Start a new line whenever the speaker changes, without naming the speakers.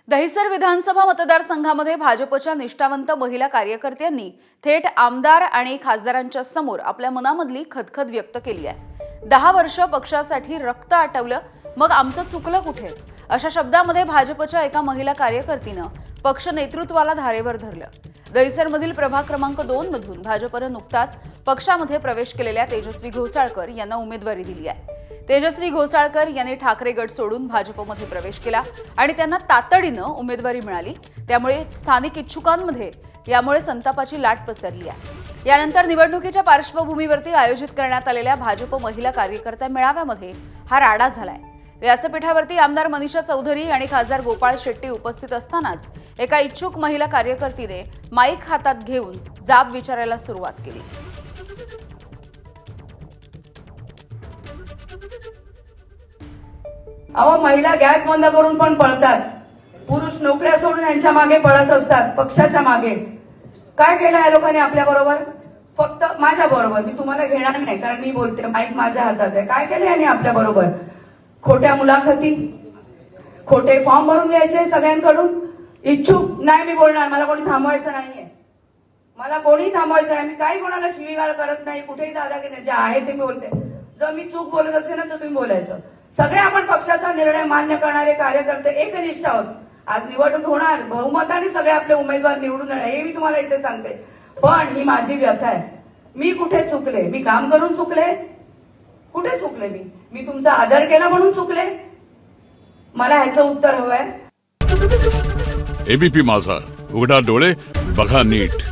दहिसर विधानसभा मतदारसंघामध्ये भाजपच्या निष्ठावंत महिला कार्यकर्त्यांनी थेट आमदार आणि खासदारांच्या समोर आपल्या मनामधली खदखद व्यक्त केली आहे। 10 वर्ष पक्षासाठी रक्त आटवलं, मग आमचं चुकलं कुठे, अशा शब्दांमध्ये भाजपच्या एका महिला कार्यकर्तीनं पक्ष नेतृत्वाला धारेवर धरलं। दहिसरमधील प्रभाग क्रमांक 2 मधून भाजपनं नुकताच पक्षामध्ये प्रवेश केलेल्या तेजस्वी घोसाळकर यांना उमेदवारी दिली आहे। तेजस्वी घोसाळकर यांनी ठाकरे गट सोडून भाजपमध्ये प्रवेश केला आणि त्यांना तातडीनं उमेदवारी मिळाली। त्यामुळे स्थानिक इच्छुकांमध्ये यामुळे संतापाची लाट पसरली आहे। यानंतर निवडणुकीच्या पार्श्वभूमीवरती आयोजित करण्यात आलेल्या भाजप महिला कार्यकर्ता मेळाव्यामध्ये हा राडा झालाय। व्यासपीठावरती आमदार मनीषा चौधरी आणि खासदार गोपाळ शेट्टी उपस्थित असतानाच एका इच्छुक महिला कार्यकर्तीने माईक हातात घेऊन जाब विचारायला सुरुवात केली।
अहो, महिला गॅस बंद करून पण पळतात, पुरुष नोकऱ्या सोडून यांच्या मागे पळत असतात, पक्षाच्या मागे। काय केलं या लोकांनी आपल्या बरोबर? फक्त माझ्या बरोबर, मी तुम्हाला घेणार नाही कारण मी बोलते, माईक माझ्या हातात आहे। काय केलं यांनी आपल्या बरोबर? खोट्या मुलाखती, खोटे फॉर्म भरून द्यायचे सगळ्यांकडून। इच्छुक नाही मी बोलणार, मला कोणी थांबवायचं नाहीये, मला कोणी थांबवायचं नाही। मी काही कोणाला शिवीगाळ करत नाही, कुठेही दादागिरी, जे आहे ते मी बोलते। जर मी चूक बोलत असेल ना तर तुम्ही बोलायचं। सगळे आपण पक्षाचा निर्णय मान्य करणारे कार्यकर्ते एकनिष्ठ आहोत। आज निवडणूक होणार, बहुमताने सगळे आपले उमेदवार निवडून येणार, हे मी तुम्हाला इथे सांगते। पण ही माझी व्यथा आहे, मी कुठे चुकले? मी काम करून चुकले? कुठे चुकले? मी तुमचा आदर केला म्हणून चुकले? मला ह्याचं उत्तर हवंय।
एबीपी माझा, उघडा डोळे बघा नीट।